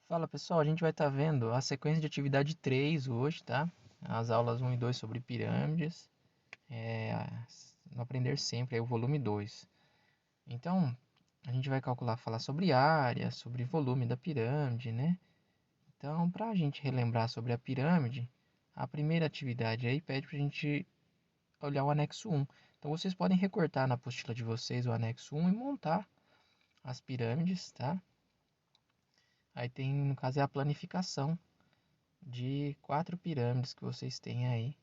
Fala pessoal, a gente vai estar vendo a sequência de atividade 3 hoje, tá? As aulas 1 e 2 sobre pirâmides, no Aprender Sempre, aí o volume 2. Então, a gente vai falar sobre área, sobre volume da pirâmide, né? Então, para a gente relembrar sobre a pirâmide, a primeira atividade aí pede para a gente olhar o anexo 1. Então, vocês podem recortar na apostila de vocês o anexo 1 e montar as pirâmides, tá? Aí tem, no caso, é a planificação de 4 pirâmides que vocês têm aí.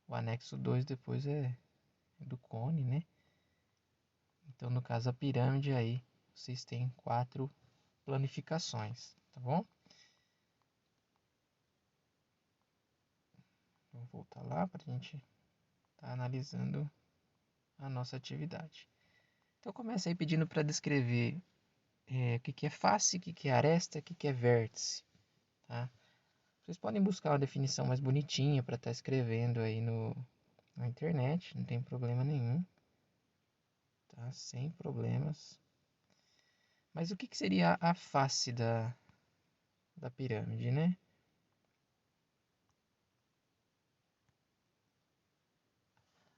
O anexo 2 depois é do cone, né? Então, no caso, a pirâmide aí, vocês têm 4 planificações, tá bom? Vou voltar lá para a gente estar analisando a nossa atividade. Então, começa aí pedindo para descrever o que é face, o que é aresta, o que é vértice, tá? Vocês podem buscar uma definição mais bonitinha para estar escrevendo aí na internet, não tem problema nenhum, tá? Sem problemas. Mas o que seria a face da pirâmide, né?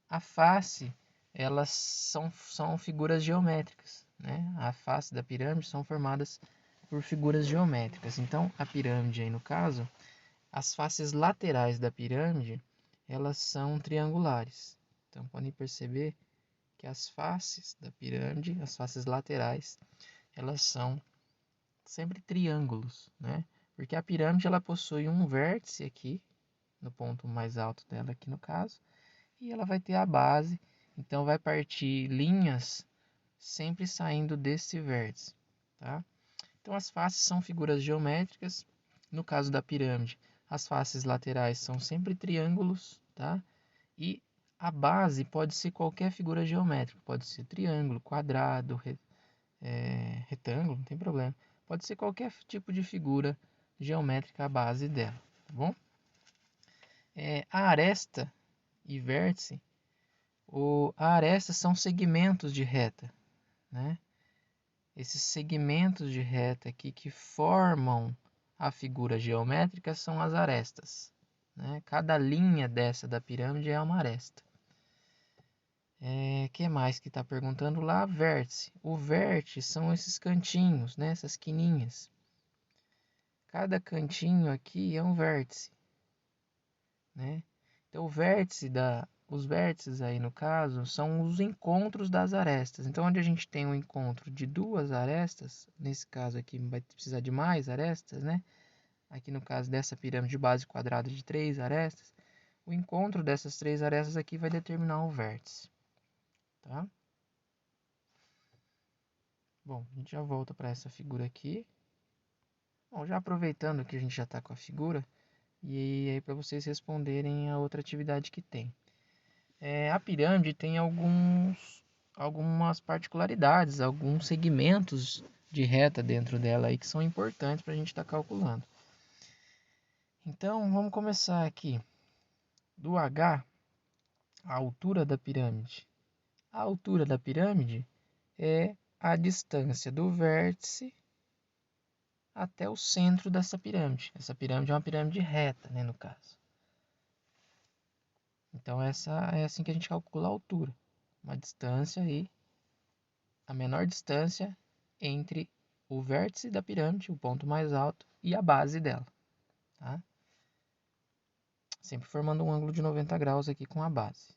A face, elas são figuras geométricas, né? A face da pirâmide são formadas por figuras geométricas. Então, a pirâmide aí no caso, as faces laterais da pirâmide, elas são triangulares. Então, podem perceber que as faces da pirâmide, as faces laterais, elas são sempre triângulos, né? Porque a pirâmide ela possui um vértice aqui, no ponto mais alto dela aqui no caso, e ela vai ter a base, então vai partir linhas sempre saindo desse vértice, tá? Então as faces são figuras geométricas, no caso da pirâmide, as faces laterais são sempre triângulos, tá? E a base pode ser qualquer figura geométrica, pode ser triângulo, quadrado, retângulo, não tem problema. Pode ser qualquer tipo de figura geométrica a base dela, tá bom? A aresta e vértice, a aresta são segmentos de reta, né? Esses segmentos de reta aqui que formam a figura geométrica são as arestas, né? Cada linha dessa da pirâmide é uma aresta. Que mais que está perguntando lá? Vértice. O vértice são esses cantinhos, né? Essas quininhas. Cada cantinho aqui é um vértice, né? Então, os vértices aí no caso são os encontros das arestas. Então, onde a gente tem um encontro de duas arestas, nesse caso aqui vai precisar de mais arestas, né? Aqui no caso dessa pirâmide de base quadrada de 3 arestas, o encontro dessas 3 arestas aqui vai determinar o vértice, tá? Bom, a gente já volta para essa figura aqui. Bom, já aproveitando que a gente já está com a figura, e aí para vocês responderem a outra atividade que tem. A pirâmide tem algumas particularidades, alguns segmentos de reta dentro dela aí que são importantes para a gente estar calculando. Então, vamos começar aqui. Do H, a altura da pirâmide. A altura da pirâmide é a distância do vértice até o centro dessa pirâmide. Essa pirâmide é uma pirâmide reta, né, no caso. Então, essa é assim que a gente calcula a altura. Uma distância aí, a menor distância entre o vértice da pirâmide, o ponto mais alto, e a base dela, tá? Sempre formando um ângulo de 90 graus aqui com a base.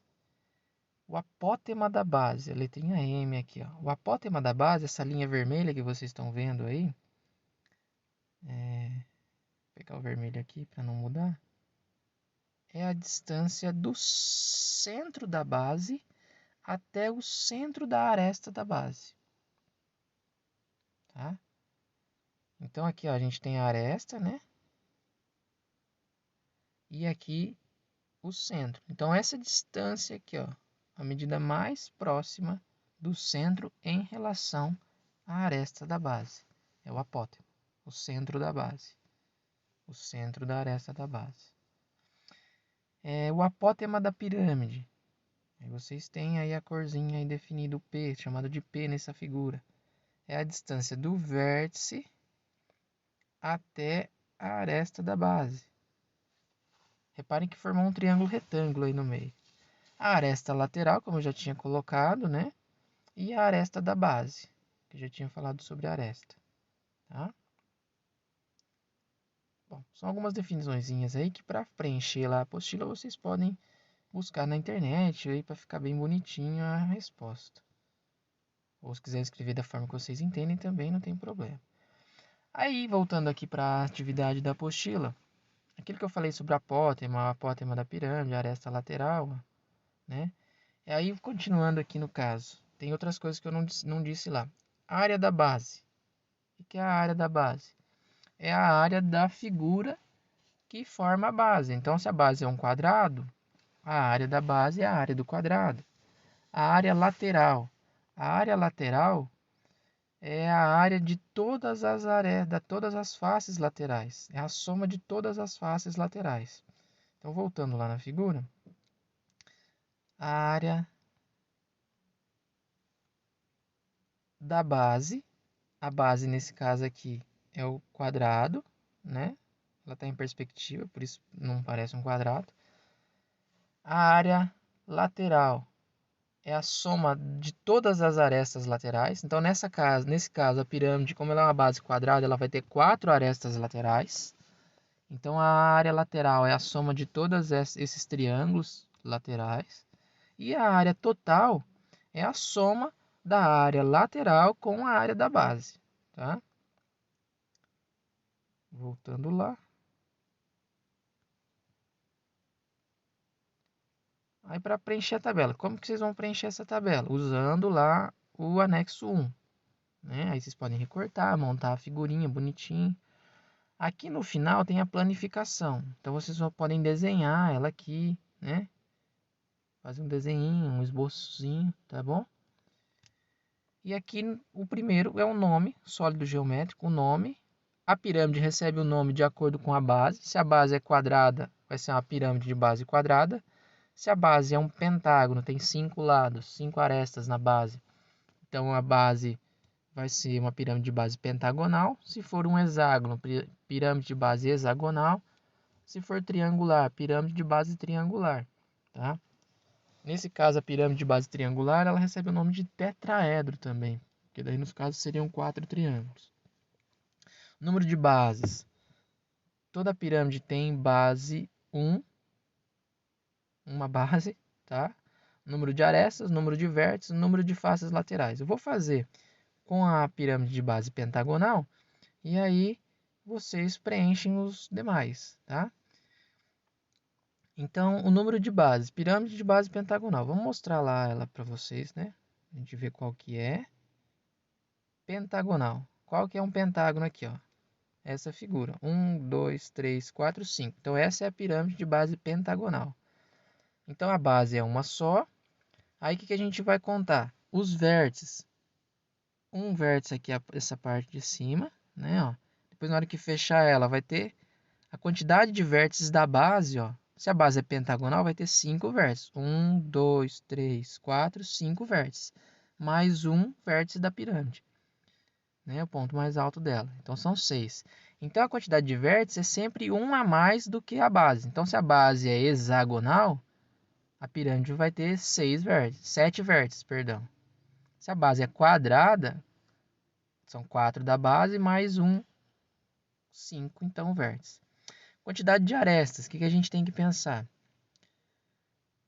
O apótema da base, a letrinha M aqui, ó. O apótema da base, essa linha vermelha que vocês estão vendo aí, vou pegar o vermelho aqui para não mudar, é a distância do centro da base até o centro da aresta da base, tá? Então aqui ó, a gente tem a aresta, né? E aqui o centro. Então essa distância aqui, ó, a medida mais próxima do centro em relação à aresta da base. É o apótema, o centro da base. O centro da aresta da base. O apótema da pirâmide. Aí vocês têm aí a corzinha aí definida, o P, chamado de P nessa figura. É a distância do vértice até a aresta da base. Reparem que formou um triângulo retângulo aí no meio. A aresta lateral, como eu já tinha colocado, né? E a aresta da base, que eu já tinha falado sobre a aresta, tá? Bom, são algumas definiçõezinhas aí que para preencher lá a apostila vocês podem buscar na internet aí para ficar bem bonitinho a resposta. Ou se quiser escrever da forma que vocês entendem também não tem problema. Aí, voltando aqui para a atividade da apostila, aquilo que eu falei sobre a apótema da pirâmide, a aresta lateral, né? E aí, continuando aqui no caso, tem outras coisas que eu não disse lá. A área da base. O que é a área da base? É a área da figura que forma a base. Então, se a base é um quadrado, a área da base é a área do quadrado. A área lateral. A área lateral é a área de todas todas as faces laterais. É a soma de todas as faces laterais. Então, voltando lá na figura, a área da base, a base nesse caso aqui é o quadrado, né? Ela está em perspectiva, por isso não parece um quadrado. A área lateral é a soma de todas as arestas laterais. Então, nesse caso, a pirâmide, como ela é uma base quadrada, ela vai ter 4 arestas laterais. Então, a área lateral é a soma de todos esses triângulos laterais. E a área total é a soma da área lateral com a área da base. Tá? Voltando lá. Aí, para preencher a tabela. Como que vocês vão preencher essa tabela? Usando lá o anexo 1. Né? Aí vocês podem recortar, montar a figurinha bonitinho. Aqui no final tem a planificação. Então vocês só podem desenhar ela aqui, né? Fazer um desenho, um esboçozinho, tá bom? E aqui o primeiro é o nome, sólido geométrico, o nome. A pirâmide recebe o nome de acordo com a base. Se a base é quadrada, vai ser uma pirâmide de base quadrada. Se a base é um pentágono, tem 5 lados, 5 arestas na base. Então a base vai ser uma pirâmide de base pentagonal. Se for um hexágono, pirâmide de base hexagonal. Se for triangular, pirâmide de base triangular, tá? Nesse caso, a pirâmide de base triangular, ela recebe o nome de tetraedro também, que daí nos casos seriam 4 triângulos. Número de bases. Toda pirâmide tem base 1, uma base, tá? Número de arestas, número de vértices, número de faces laterais. Eu vou fazer com a pirâmide de base pentagonal e aí vocês preenchem os demais, tá? Então, o número de bases, pirâmide de base pentagonal. Vamos mostrar lá ela para vocês, né? A gente vê qual que é. Pentagonal. Qual que é um pentágono aqui, ó? Essa figura. 1, 2, 3, 4, 5. Então, essa é a pirâmide de base pentagonal. Então, a base é uma só. Aí, o que a gente vai contar? Os vértices. Um vértice aqui, essa parte de cima, né? Ó. Depois, na hora que fechar ela, vai ter a quantidade de vértices da base, ó. Se a base é pentagonal, vai ter 5 vértices. 1, 2, 3, 4, 5 vértices. Mais um vértice da pirâmide. Né? O ponto mais alto dela. Então, são 6. Então, a quantidade de vértices é sempre um a mais do que a base. Então, se a base é hexagonal, a pirâmide vai ter 6 vértices. 7 vértices, perdão. Se a base é quadrada, são 4 da base mais um, 5, então, vértices. Quantidade de arestas, o que a gente tem que pensar?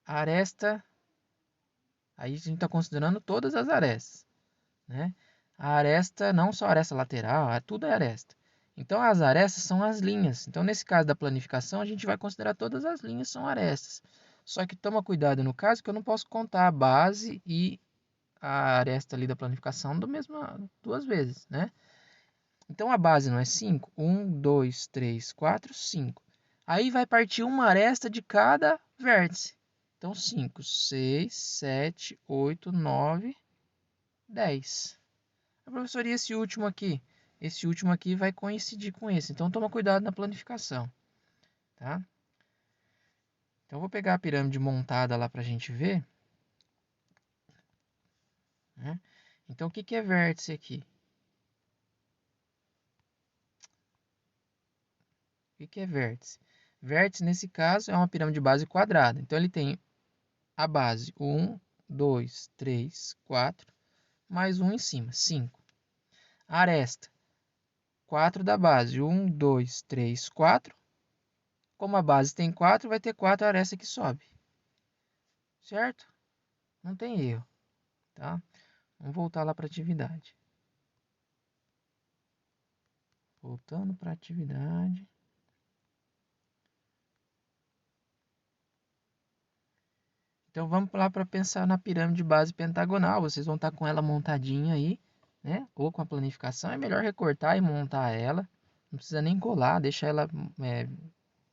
A aresta, aí a gente está considerando todas as arestas, né? A aresta, não só a aresta lateral, tudo é aresta. Então, as arestas são as linhas. Então, nesse caso da planificação, a gente vai considerar todas as linhas são arestas. Só que toma cuidado no caso que eu não posso contar a base e a aresta ali da planificação duas vezes, né? Então, a base não é 5? 1, 2, 3, 4, 5. Aí vai partir uma aresta de cada vértice. Então, 5, 6, 7, 8, 9, 10. A professora, e esse último aqui? Esse último aqui vai coincidir com esse. Então, toma cuidado na planificação. Tá? Então, eu vou pegar a pirâmide montada lá para a gente ver. Né? Então, o que é vértice aqui? O que é vértice? Vértice, nesse caso, é uma pirâmide de base quadrada. Então, ele tem a base 1, 2, 3, 4, mais 1 em cima, 5. Aresta, 4 da base, 1, 2, 3, 4. Como a base tem 4, vai ter 4 arestas que sobe. Certo? Não tem erro, tá? Vamos voltar lá para a atividade. Voltando para a atividade. Então vamos lá para pensar na pirâmide de base pentagonal. Vocês vão estar com ela montadinha aí, né? Ou com a planificação. É melhor recortar e montar ela. Não precisa nem colar, deixa ela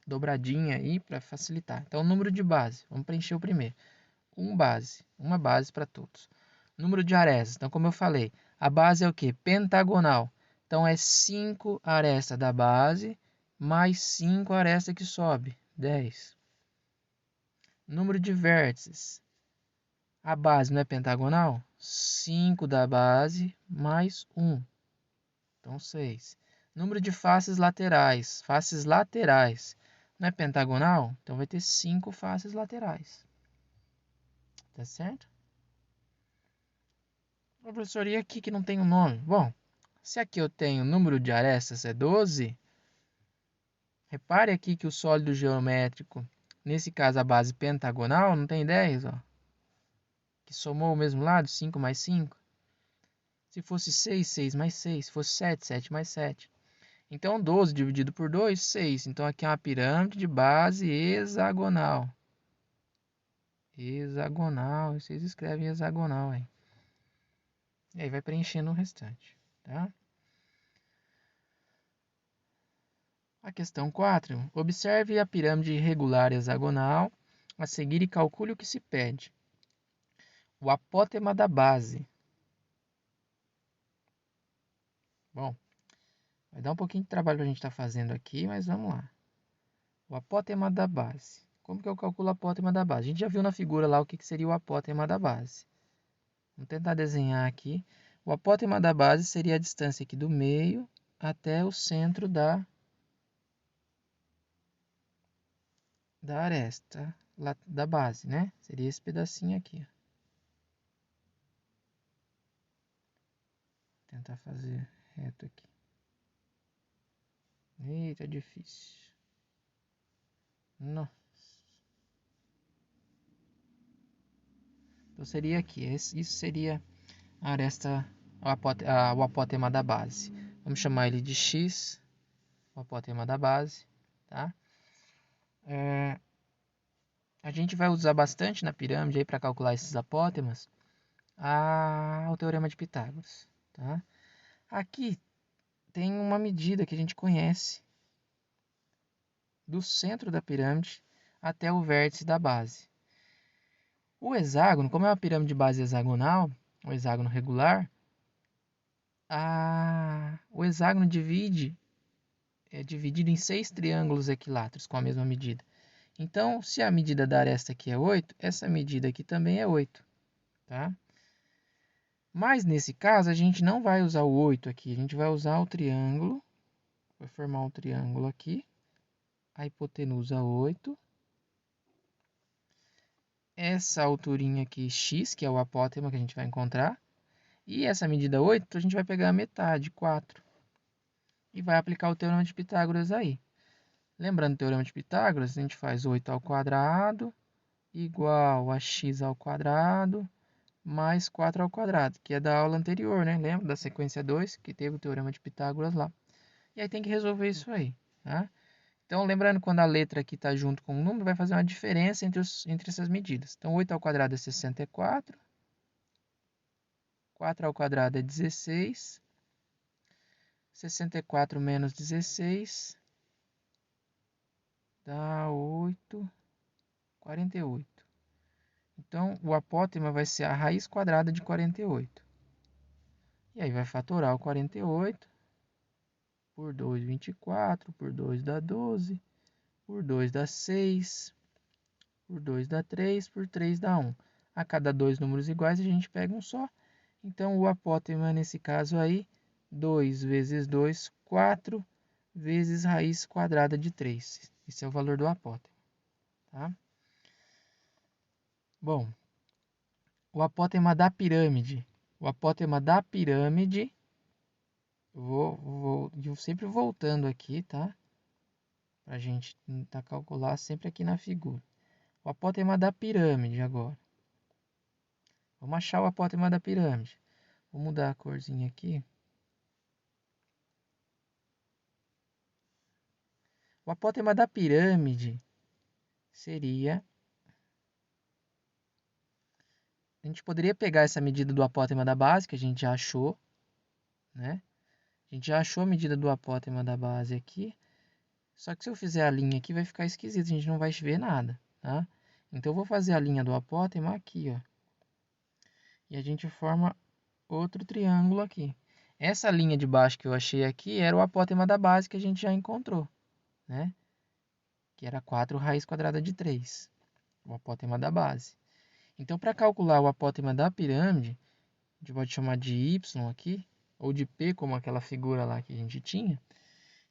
dobradinha aí para facilitar. Então, número de base. Vamos preencher o primeiro. Uma base para todos. Número de arestas. Então, como eu falei, a base é o quê? Pentagonal. Então, é 5 arestas da base mais 5 arestas que sobe. 10. Número de vértices. A base não é pentagonal? 5 da base mais 1. Então, 6. Número de faces laterais. Faces laterais. Não é pentagonal? Então, vai ter 5 faces laterais. Tá certo? Professor, e aqui que não tem um nome? Bom, se aqui eu tenho o número de arestas é 12, repare aqui que o sólido geométrico, nesse caso a base pentagonal, não tem 10, ó. Que somou o mesmo lado, 5 mais 5. Se fosse 6, 6 mais 6. Se fosse 7, 7 mais 7. Então, 12 dividido por 2, 6. Então, aqui é uma pirâmide de base hexagonal. Hexagonal. Vocês escrevem hexagonal aí. E aí vai preenchendo o restante, tá? A questão 4. Observe a pirâmide irregular hexagonal a seguir e calcule o que se pede. O apótema da base. Bom, vai dar um pouquinho de trabalho para a gente estar fazendo aqui, mas vamos lá. O apótema da base. Como que eu calculo o apótema da base? A gente já viu na figura lá o que seria o apótema da base. Vamos tentar desenhar aqui. O apótema da base seria a distância aqui do meio até o centro da aresta da base, né? Seria esse pedacinho aqui. Vou tentar fazer reto aqui. Eita, é difícil. Nossa. Então seria aqui. Isso seria a aresta, o apótema da base. Vamos chamar ele de X, o apótema da base, tá? A gente vai usar bastante na pirâmide para calcular esses apótemas o teorema de Pitágoras, tá? Aqui tem uma medida que a gente conhece do centro da pirâmide até o vértice da base. O hexágono, como é uma pirâmide de base hexagonal, o hexágono regular, o hexágono é dividido em 6 triângulos equiláteros com a mesma medida. Então, se a medida da aresta aqui é 8, essa medida aqui também é 8, tá? Mas nesse caso, a gente não vai usar o 8 aqui, a gente vai usar o triângulo, vai formar um triângulo aqui, a hipotenusa 8, essa alturinha aqui, x, que é o apótema que a gente vai encontrar, e essa medida 8, a gente vai pegar a metade, 4, e vai aplicar o teorema de Pitágoras aí. Lembrando o teorema de Pitágoras, a gente faz 8 ao quadrado igual a x ao quadrado mais 4 ao quadrado, que é da aula anterior, né? Lembra da sequência 2, que teve o teorema de Pitágoras lá. E aí tem que resolver isso aí, tá? Então, lembrando, quando a letra aqui está junto com o número, vai fazer uma diferença entre essas medidas. Então, 8 ao quadrado é 64, 4 ao quadrado é 16, 64 menos 16 dá 8, 48. Então, o apótema vai ser a raiz quadrada de 48. E aí vai fatorar o 48 por 2, 24, por 2 dá 12, por 2 dá 6, por 2 dá 3, por 3 dá 1. A cada dois números iguais a gente pega um só. Então, o apótema nesse caso aí, 2 vezes 2, 4, vezes raiz quadrada de 3. Esse é o valor do apótema, tá? Bom, o apótema da pirâmide. O apótema da pirâmide, eu sempre voltando aqui, tá? Pra gente tentar calcular sempre aqui na figura. O apótema da pirâmide agora. Vamos achar o apótema da pirâmide. Vou mudar a corzinha aqui. O apótema da pirâmide seria... A gente poderia pegar essa medida do apótema da base, que a gente já achou, né? A gente já achou a medida do apótema da base aqui. Só que se eu fizer a linha aqui, vai ficar esquisito, a gente não vai ver nada, tá? Então, eu vou fazer a linha do apótema aqui, ó. E a gente forma outro triângulo aqui. Essa linha de baixo que eu achei aqui era o apótema da base que a gente já encontrou, né? Que era 4 raiz quadrada de 3, o apótema da base. Então, para calcular o apótema da pirâmide, a gente pode chamar de y aqui, ou de p, como aquela figura lá que a gente tinha.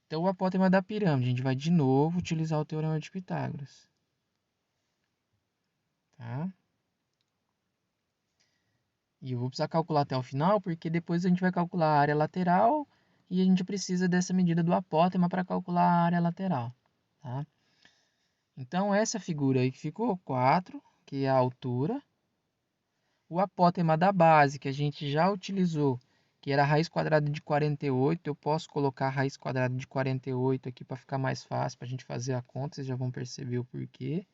Então, o apótema da pirâmide, a gente vai de novo utilizar o teorema de Pitágoras. Tá? E eu vou precisar calcular até o final, porque depois a gente vai calcular a área lateral e a gente precisa dessa medida do apótema para calcular a área lateral. Tá? Então, essa figura aí que ficou 4, que é a altura. O apótema da base, que a gente já utilizou, que era a raiz quadrada de 48. Eu posso colocar a raiz quadrada de 48 aqui para ficar mais fácil para a gente fazer a conta, vocês já vão perceber o porquê.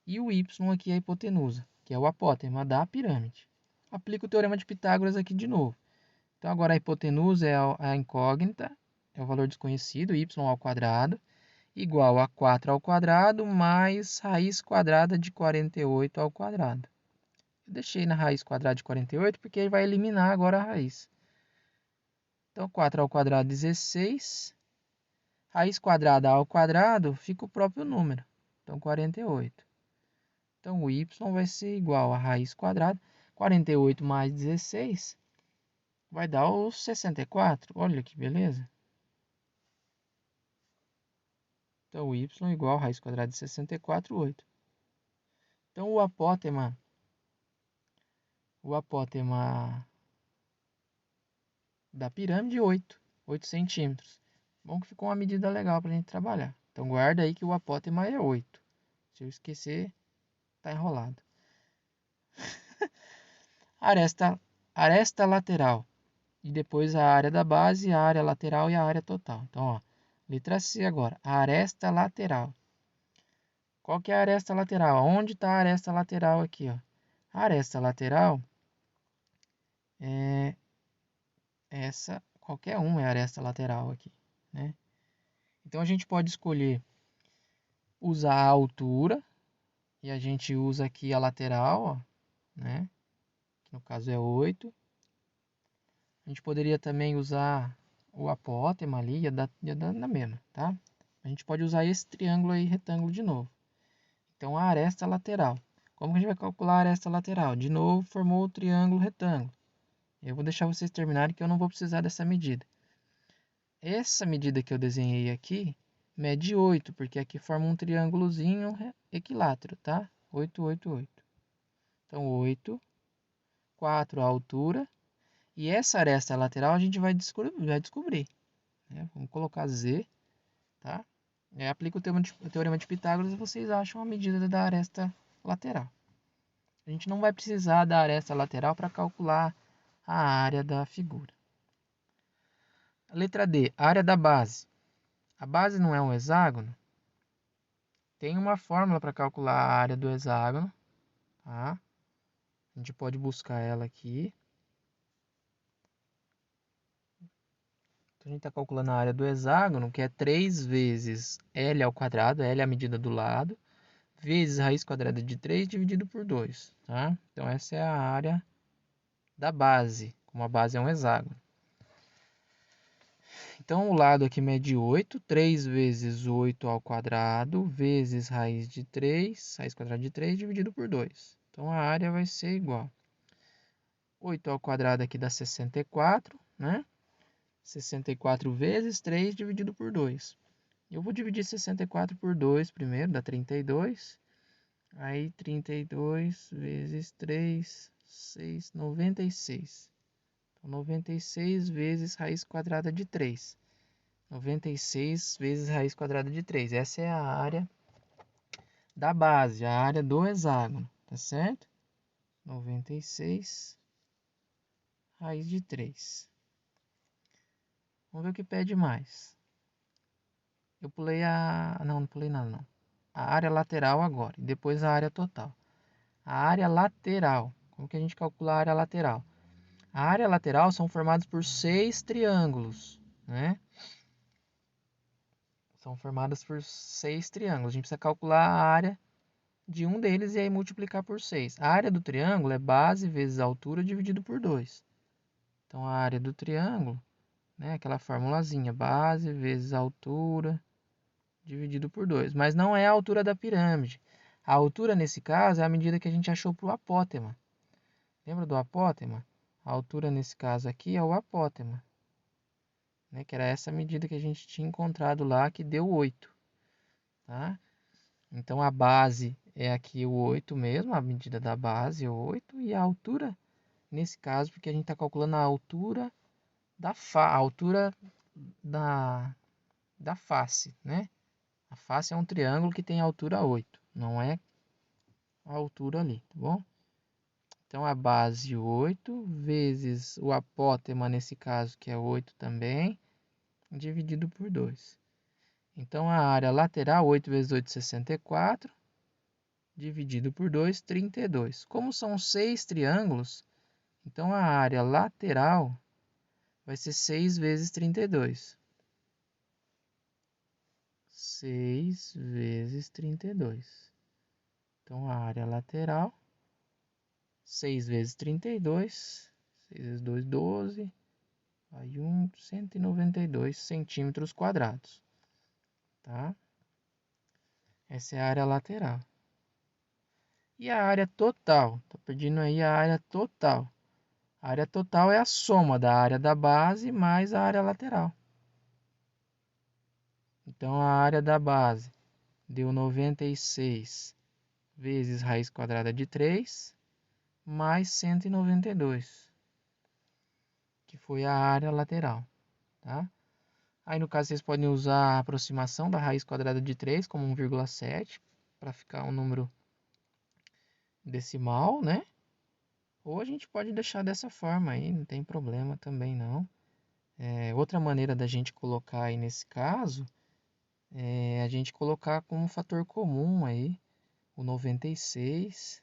E o y aqui é a hipotenusa, que é o apótema da pirâmide. Aplico o teorema de Pitágoras aqui de novo. Então, agora a hipotenusa é a incógnita, é o valor desconhecido, y ao quadrado, igual a 4 ao quadrado mais raiz quadrada de 48 ao quadrado. Eu deixei na raiz quadrada de 48 porque ele vai eliminar agora a raiz. Então, 4 ao quadrado, 16. Raiz quadrada ao quadrado fica o próprio número. Então, 48. Então, o y vai ser igual a raiz quadrada. 48 mais 16 vai dar os 64. Olha que beleza. Então, o y é igual a raiz quadrada de 64, 8. Então, o apótema da pirâmide, 8 centímetros. Bom que ficou uma medida legal para a gente trabalhar. Então, guarda aí que o apótema é 8. Se eu esquecer, tá enrolado. Aresta lateral. E depois a área da base, a área lateral e a área total. Então, ó, letra C agora. A aresta lateral. Qual que é a aresta lateral? Onde está a aresta lateral aqui, ó? A aresta lateral é essa, qualquer uma é a aresta lateral aqui, né? Então, a gente pode escolher usar a altura, e a gente usa aqui a lateral, ó, né? Que no caso é 8. A gente poderia também usar o apótema ali, ia dar na mesma, tá? A gente pode usar esse triângulo aí, retângulo de novo. Então, a aresta lateral. Como que a gente vai calcular a aresta lateral? De novo, formou o triângulo retângulo. Eu vou deixar vocês terminarem que eu não vou precisar dessa medida. Essa medida que eu desenhei aqui mede 8, porque aqui forma um triângulozinho equilátero, tá? 8, 8, 8. Então, 8, 4 a altura. E essa aresta lateral a gente vai descobrir. Né? Vamos colocar Z, tá? Aplica o teorema de Pitágoras e vocês acham a medida da aresta lateral. A gente não vai precisar da aresta lateral para calcular a área da figura. Letra D, área da base. A base não é um hexágono? Tem uma fórmula para calcular a área do hexágono, tá? A gente pode buscar ela aqui. Então, a gente está calculando a área do hexágono, que é 3 vezes L ao quadrado, L é a medida do lado, vezes raiz quadrada de 3 dividido por 2, tá? Então, essa é a área da base, como a base é um hexágono. Então, o lado aqui mede 8, 3 vezes 8 ao quadrado, vezes raiz de 3, raiz quadrada de 3 dividido por 2. Então, a área vai ser igual. 8 ao quadrado aqui dá 64, né? 64 vezes 3 dividido por 2. Eu vou dividir 64 por 2 primeiro, dá 32. Aí 32 vezes 3, 6, 96. Então, 96 vezes raiz quadrada de 3. 96 vezes raiz quadrada de 3. Essa é a área da base, a área do hexágono, tá certo? 96 raiz de 3. Vamos ver o que pede mais. Eu pulei a... Não pulei nada não. A área lateral agora, e depois a área total. A área lateral. Como que a gente calcula a área lateral? A área lateral são formados por 6 triângulos, né? São formadas por 6 triângulos. A gente precisa calcular a área de um deles e aí multiplicar por 6. A área do triângulo é base vezes altura dividido por 2. Então, a área do triângulo, né, aquela formulazinha, base vezes altura dividido por 2. Mas não é a altura da pirâmide. A altura, nesse caso, é a medida que a gente achou para o apótema. Lembra do apótema? A altura, nesse caso aqui, é o apótema, né, que era essa medida que a gente tinha encontrado lá, que deu 8. Tá? Então, a base é aqui o 8 mesmo, a medida da base é 8. E a altura, nesse caso, porque a gente está calculando a altura a altura da face, né? A face é um triângulo que tem altura 8, não é a altura ali, tá bom? Então, a base 8 vezes o apótema, nesse caso, que é 8 também, dividido por 2. Então, a área lateral, 8 vezes 8, 64, dividido por 2, 32. Como são 6 triângulos, então a área lateral vai ser 6 vezes 32. 6 vezes 32. Então, a área lateral, 6 vezes 32, 6 vezes 2, 12, aí 192 centímetros quadrados, tá? Essa é a área lateral. E a área total? Tô pedindo aí a área total. A área total é a soma da área da base mais a área lateral. Então, a área da base deu 96 vezes raiz quadrada de 3, mais 192, que foi a área lateral, tá? Aí, no caso, vocês podem usar a aproximação da raiz quadrada de 3 como 1,7, para ficar um número decimal, né? Ou a gente pode deixar dessa forma aí, não tem problema também não. Outra maneira da gente colocar aí nesse caso, é a gente colocar como fator comum aí, o 96.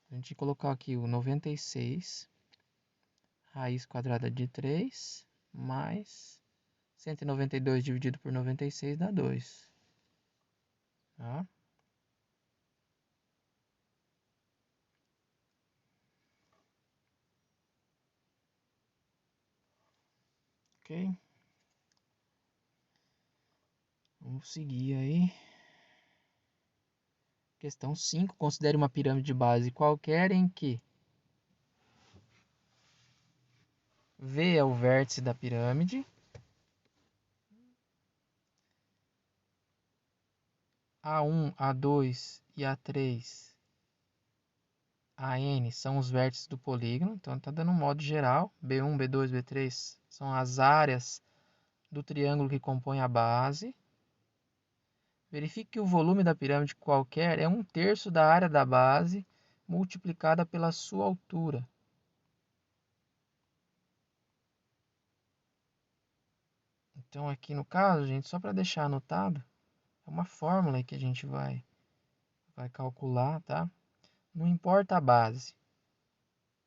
A gente colocar aqui o 96, raiz quadrada de 3, mais 192 dividido por 96 dá 2. Tá? Ok? Vamos seguir aí. Questão 5. Considere uma pirâmide de base qualquer em que V é o vértice da pirâmide, A1, A2 e A3, AN são os vértices do polígono. Então, está dando um modo geral. B1, B2, B3 são as áreas do triângulo que compõe a base. Verifique que o volume da pirâmide qualquer é 1/3 da área da base multiplicada pela sua altura. Então, aqui no caso, gente, só para deixar anotado, é uma fórmula que a gente vai calcular, tá? Não importa a base.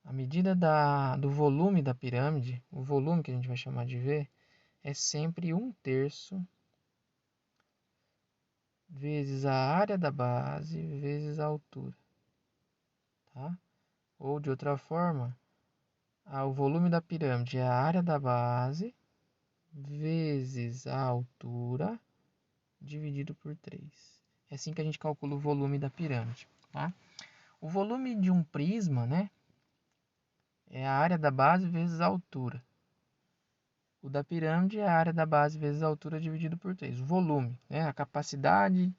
A medida do volume da pirâmide, o volume que a gente vai chamar de V, é sempre 1/3 vezes a área da base vezes a altura, tá? Ou de outra forma, o volume da pirâmide é a área da base vezes a altura dividido por 3. É assim que a gente calcula o volume da pirâmide, tá? O volume de um prisma, né? é a área da base vezes a altura. O da pirâmide é a área da base vezes a altura dividido por 3. O volume, né? A capacidade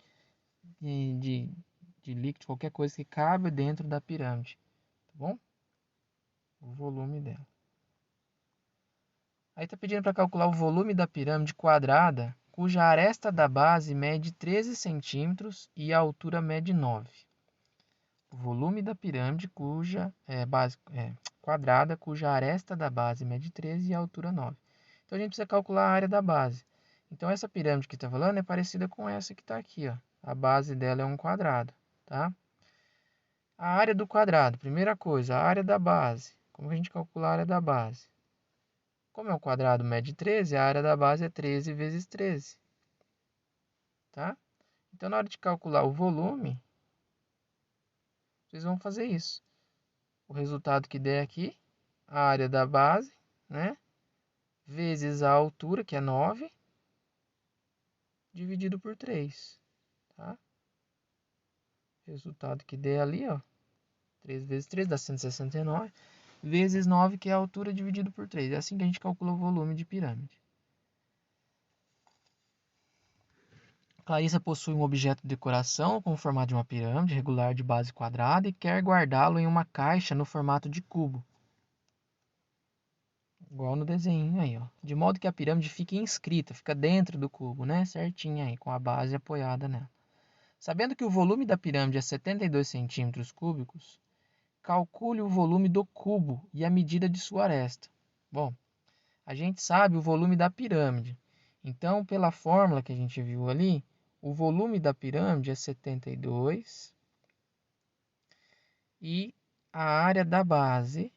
de líquido, qualquer coisa que cabe dentro da pirâmide. Tá bom? O volume dela. Aí está pedindo para calcular o volume da pirâmide quadrada, cuja aresta da base mede 13 centímetros e a altura mede 9. O volume da pirâmide base quadrada, cuja aresta da base mede 13 e a altura 9. Então a gente precisa calcular a área da base. Então essa pirâmide que está falando é parecida com essa que está aqui, ó. A base dela é um quadrado, tá? A área do quadrado, primeira coisa, a área da base. Como a gente calcula a área da base? Como é um quadrado mede 13, a área da base é 13 vezes 13. Tá? Então, na hora de calcular o volume, vocês vão fazer isso. O resultado que der aqui, a área da base, né? Vezes a altura, que é 9, dividido por 3. Tá? Resultado que der ali, ó. 3 vezes 3 dá 169. Vezes 9, que é a altura, dividido por 3. É assim que a gente calcula o volume de pirâmide. Clarissa possui um objeto de decoração com o formato de uma pirâmide regular de base quadrada e quer guardá-lo em uma caixa no formato de cubo. Igual no desenho aí, ó. De modo que a pirâmide fique inscrita, fica dentro do cubo, né? Certinha aí, com a base apoiada nela. Sabendo que o volume da pirâmide é 72 centímetros cúbicos, calcule o volume do cubo e a medida de sua aresta. Bom, a gente sabe o volume da pirâmide. Então, pela fórmula que a gente viu ali, o volume da pirâmide é 72 e a área da base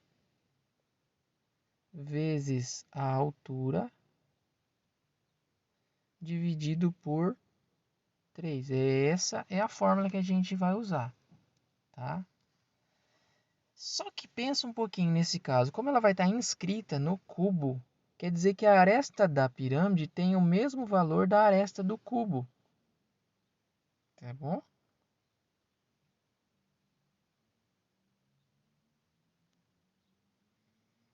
vezes a altura dividido por 3. Essa é a fórmula que a gente vai usar, tá? Só que pensa um pouquinho nesse caso, como ela vai estar inscrita no cubo, quer dizer que a aresta da pirâmide tem o mesmo valor da aresta do cubo. Tá bom?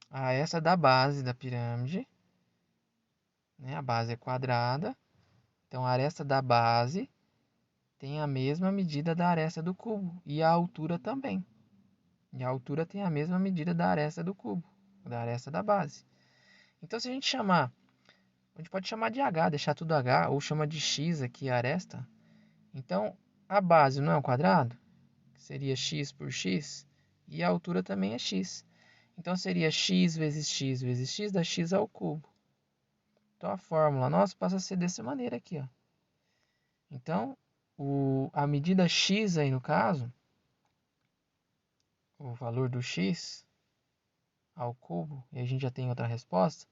A aresta da base da pirâmide, né? A base é quadrada, então a aresta da base tem a mesma medida da aresta do cubo e a altura também. E a altura tem a mesma medida da aresta do cubo, da aresta da base. Então se a gente chamar, a gente pode chamar de h, deixar tudo h, ou chama de x aqui a aresta. Então a base não é um quadrado? Seria x por x, e a altura também é x. Então seria x vezes x dá x ao cubo. Então a fórmula nossa passa a ser dessa maneira aqui, ó. Então a medida x aí no caso, o valor do x ao cubo, e a gente já tem outra resposta,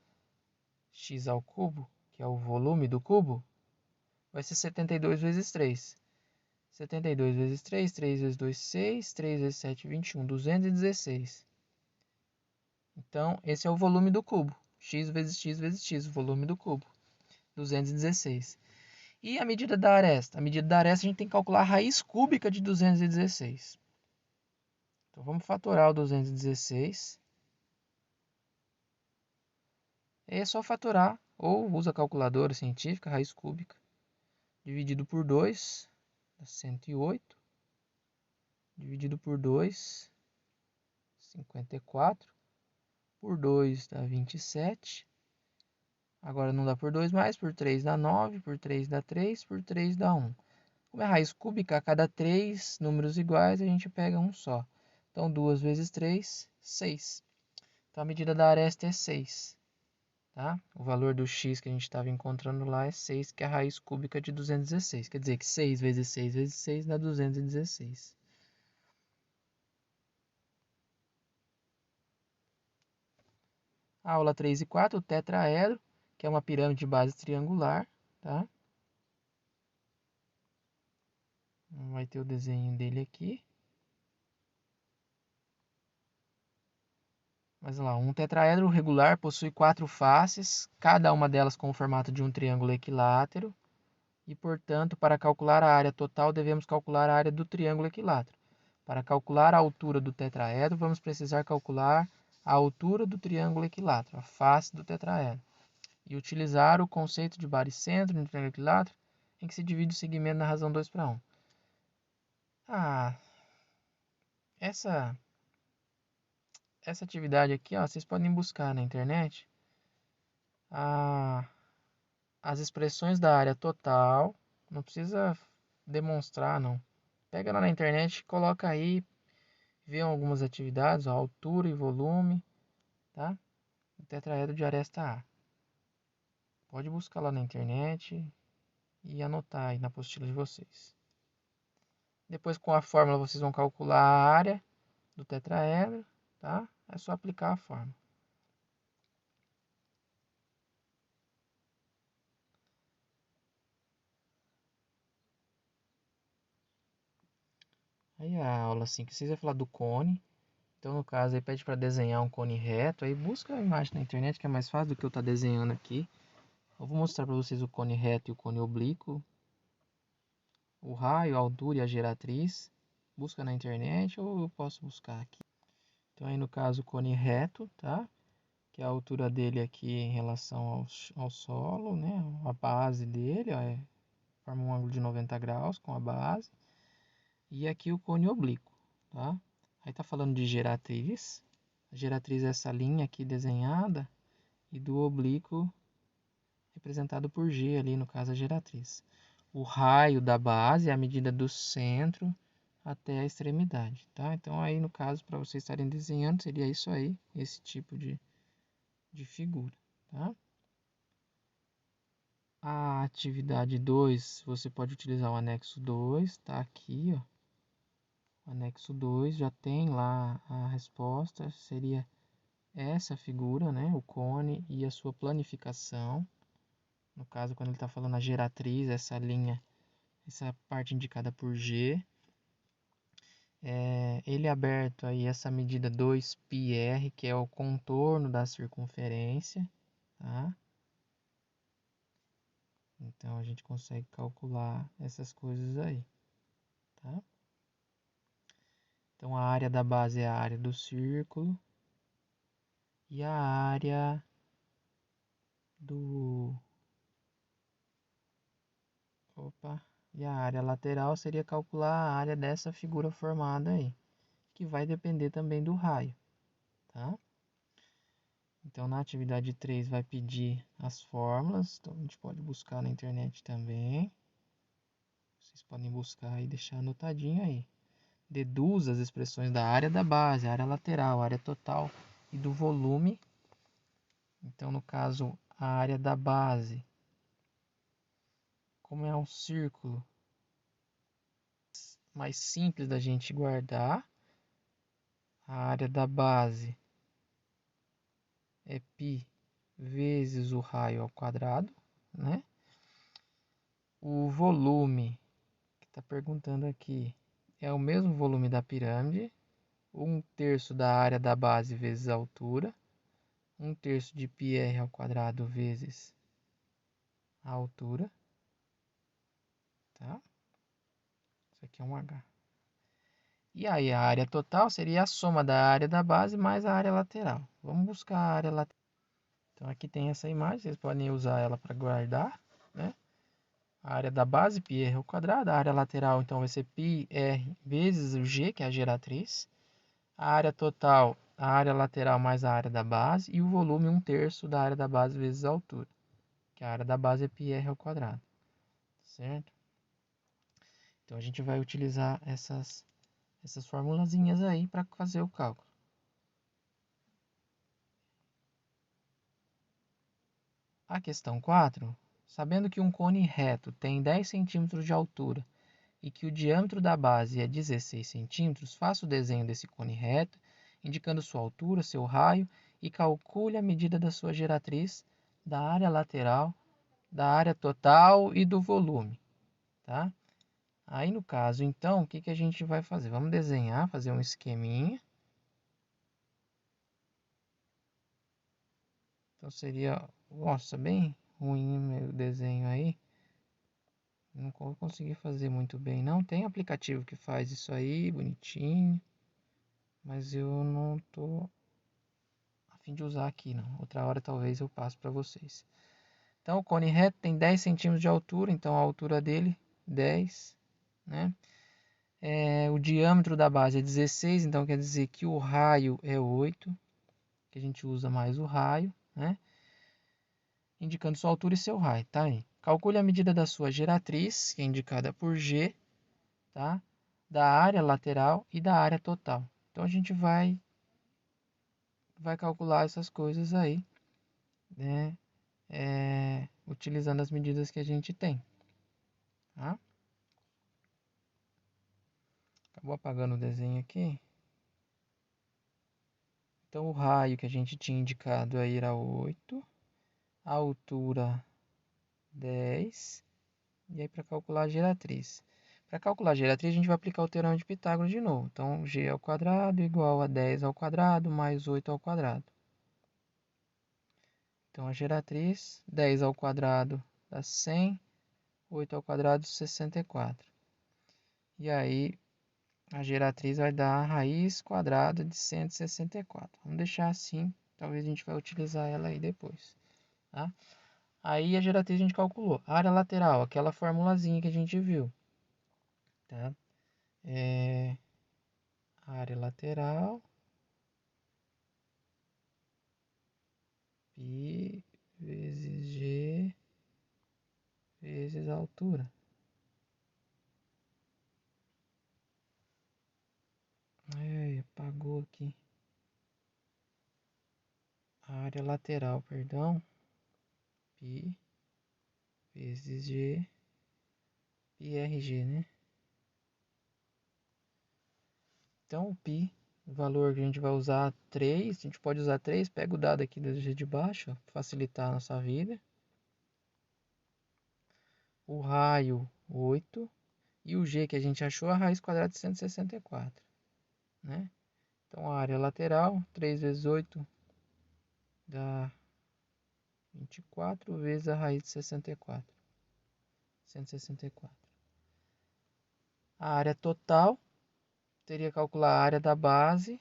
x ao cubo, que é o volume do cubo, vai ser 72 vezes 3. 72 vezes 3, 3 vezes 2, 6, 3 vezes 7, 21, 216. Então, esse é o volume do cubo. X vezes x vezes x, o volume do cubo. 216. E a medida da aresta? A medida da aresta a gente tem que calcular a raiz cúbica de 216. Então, vamos fatorar o 216. É só fatorar, ou usa a calculadora científica, raiz cúbica, dividido por 2, dá 108. Dividido por 2, 54. Por 2 dá 27. Agora não dá por 2 mais, por 3 dá 9, por 3 dá 3, por 3 dá 1. Como é raiz cúbica, a cada 3 números iguais a gente pega um só. Então 2 vezes 3, 6. Então a medida da aresta é 6. Tá? O valor do x que a gente estava encontrando lá é 6, que é a raiz cúbica de 216. Quer dizer que 6 vezes 6 vezes 6 dá 216. Aula 3 e 4, o tetraedro, que é uma pirâmide de base triangular. Tá? Vai ter o desenho dele aqui. Mas lá, um tetraedro regular possui 4 faces, cada uma delas com o formato de um triângulo equilátero. E, portanto, para calcular a área total, devemos calcular a área do triângulo equilátero. Para calcular a altura do tetraedro, vamos precisar calcular a altura do triângulo equilátero, a face do tetraedro, e utilizar o conceito de baricentro no triângulo equilátero, em que se divide o segmento na razão 2/1. Essa atividade aqui, ó, vocês podem buscar na internet as expressões da área total. Não precisa demonstrar, não. Pega lá na internet, coloca aí, vê algumas atividades, ó, altura e volume, tá? O tetraedro de aresta A. Pode buscar lá na internet e anotar aí na apostila de vocês. Depois, com a fórmula, vocês vão calcular a área do tetraedro, tá? É só aplicar a fórmula. Aí a aula 5, vocês vão falar do cone. Então, no caso, aí pede para desenhar um cone reto. Aí busca a imagem na internet, que é mais fácil do que eu estar desenhando aqui. Eu vou mostrar para vocês o cone reto e o cone oblíquo. O raio, a altura e a geratriz. Busca na internet ou eu posso buscar aqui. Então, aí no caso, o cone reto, tá? Que é a altura dele aqui em relação ao solo, né? A base dele, ó, forma um ângulo de 90 graus com a base. E aqui o cone oblíquo, tá? Aí tá falando de geratriz. A geratriz é essa linha aqui desenhada e do oblíquo representado por G ali, no caso a geratriz. O raio da base é a medida do centro até a extremidade, tá? Então aí no caso, para vocês estarem desenhando, seria isso aí, esse tipo de figura, tá? A atividade 2, você pode utilizar o anexo 2, tá aqui, ó. O anexo 2 já tem lá a resposta, seria essa figura, né? O cone e a sua planificação. No caso, quando ele está falando a geratriz, essa linha, essa parte indicada por G. Ele aberto aí essa medida 2πr, que é o contorno da circunferência, tá? Então, a gente consegue calcular essas coisas aí, tá? Então, a área da base é a área do círculo e a área do... E a área lateral seria calcular a área dessa figura formada aí, que vai depender também do raio, tá? Então, na atividade 3 vai pedir as fórmulas, então a gente pode buscar na internet também. Vocês podem buscar e deixar anotadinho aí. Deduz as expressões da área da base, área lateral, área total e do volume. Então, no caso, a área da base, como é um círculo, mais simples da gente guardar. A área da base é π vezes o raio ao quadrado, né? O volume, que está perguntando aqui, é o mesmo volume da pirâmide, 1/3 da área da base vezes a altura, 1/3 de πr ao quadrado vezes a altura, tá? Isso aqui é um H. E aí a área total seria a soma da área da base mais a área lateral. Vamos buscar a área lateral. Então aqui tem essa imagem, vocês podem usar ela para guardar, né? A área da base, πr ao quadrado. A área lateral, então, vai ser πr vezes o g, que é a geratriz. A área total, a área lateral mais a área da base. E o volume, 1/3 da área da base vezes a altura, que a área da base é πr ao quadrado. Certo? Então, a gente vai utilizar essas formulazinhas aí para fazer o cálculo. A questão 4. Sabendo que um cone reto tem 10 centímetros de altura e que o diâmetro da base é 16 centímetros, faça o desenho desse cone reto, indicando sua altura, seu raio e calcule a medida da sua geratriz, da área lateral, da área total e do volume, tá? Aí no caso, então, o que a gente vai fazer? Vamos desenhar, fazer um esqueminha. Então seria, nossa, bem ruim meu desenho aí. Não vou conseguir fazer muito bem, não. Tem aplicativo que faz isso aí, bonitinho. Mas eu não tô fim de usar aqui, não. Outra hora talvez eu passo para vocês. Então, o cone reto tem 10 centímetros de altura, então a altura dele, 10, né? O diâmetro da base é 16, então quer dizer que o raio é 8, que a gente usa mais o raio, né? Indicando sua altura e seu raio, tá aí. Calcule a medida da sua geratriz, que é indicada por G, tá? Da área lateral e da área total. Então, a gente vai calcular essas coisas aí, né? Utilizando as medidas que a gente tem, tá? Acabou apagando o desenho aqui. Então, o raio que a gente tinha indicado aí era 8, a altura 10, e aí para calcular a geratriz. Para calcular a geratriz, a gente vai aplicar o teorema de Pitágoras de novo. Então, g ao quadrado igual a 10 ao quadrado mais 8 ao quadrado. Então, a geratriz, 10 ao quadrado dá 100, 8 ao quadrado 64. E aí, a geratriz vai dar a raiz quadrada de 164. Vamos deixar assim, talvez a gente vai utilizar ela aí depois, tá? Aí a geratriz a gente calculou. A área lateral, aquela formulazinha que a gente viu, tá? A área lateral, π vezes g vezes a altura. Apagou aqui. A área lateral, perdão, π vezes g, πrg, né? Então, o π, o valor que a gente vai usar 3, a gente pode usar 3, pega o dado aqui do jeito de baixo, para facilitar a nossa vida. O raio, 8, e o g que a gente achou, a raiz quadrada de 164, né? Então, a área lateral, 3 vezes 8 dá 24 vezes a raiz de 64, 164. A área total, teria que calcular a área da base,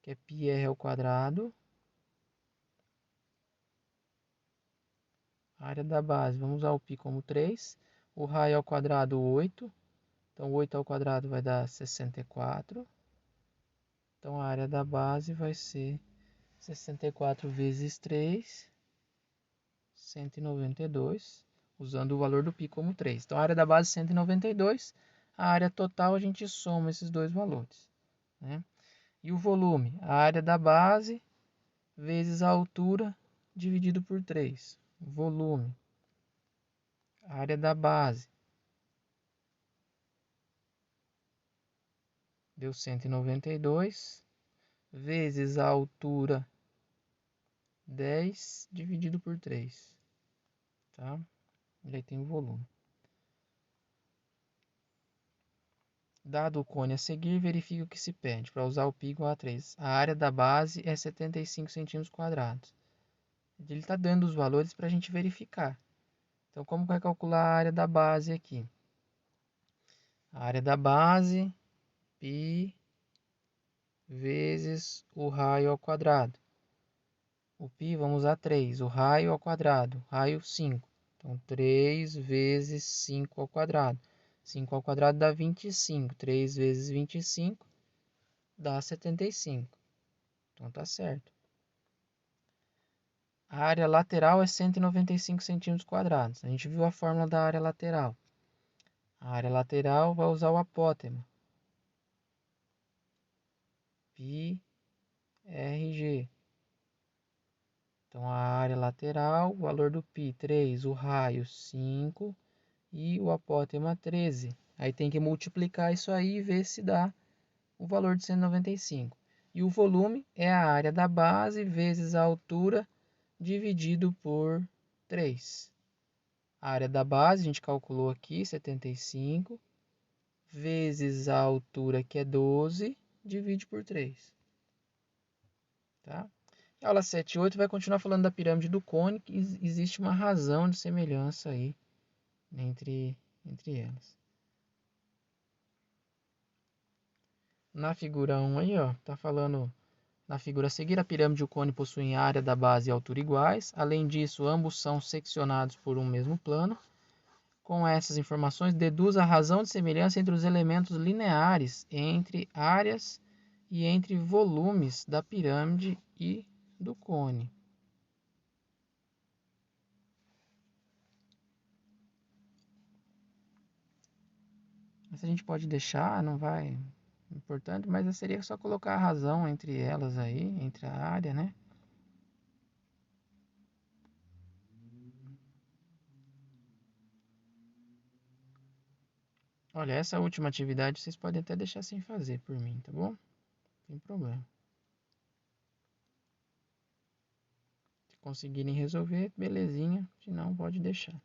que é πr ao quadrado. A área da base, vamos usar o π como 3. O raio ao quadrado, 8. Então, 8 ao quadrado vai dar 64. Então, a área da base vai ser 64 vezes 3, 192, usando o valor do π como 3. Então, a área da base 192, a área total a gente soma esses dois valores, né? E o volume, a área da base vezes a altura dividido por 3. Volume, a área da base, deu 192, vezes a altura 10 dividido por 3, tá? E aí tem o volume. Dado o cone a seguir, verifique o que se pede. Para usar o π igual a 3. A área da base é 75 centímetros quadrados. Ele está dando os valores para a gente verificar. Então, como vai calcular a área da base aqui? A área da base, π vezes o raio ao quadrado. O π vamos usar 3. O raio ao quadrado, raio 5. Então, 3 vezes 5 ao quadrado. 5 ao quadrado dá 25. 3 vezes 25 dá 75. Então, tá certo. A área lateral é 195 centímetros quadrados. A gente viu a fórmula da área lateral. A área lateral vai usar o apótema. πrg. Então, a área lateral, o valor do π, 3, o raio, 5 e o apótema, 13. Aí tem que multiplicar isso aí e ver se dá o valor de 195. E o volume é a área da base vezes a altura dividido por 3. A área da base a gente calculou aqui, 75, vezes a altura que é 12, divide por 3. Tá? A aula 7 e 8 vai continuar falando da pirâmide do cone, que existe uma razão de semelhança aí entre elas. Na figura 1 aí, ó, tá falando na figura a seguir, a pirâmide e o cone possuem área da base e altura iguais. Além disso, ambos são seccionados por um mesmo plano. Com essas informações, deduz a razão de semelhança entre os elementos lineares, entre áreas e entre volumes da pirâmide e do cone. Essa a gente pode deixar, não vai importante, mas seria só colocar a razão entre elas aí, entre a área, né? Olha, essa última atividade vocês podem até deixar sem fazer por mim, tá bom? Não tem problema. Se conseguirem resolver, belezinha. Se não, pode deixar.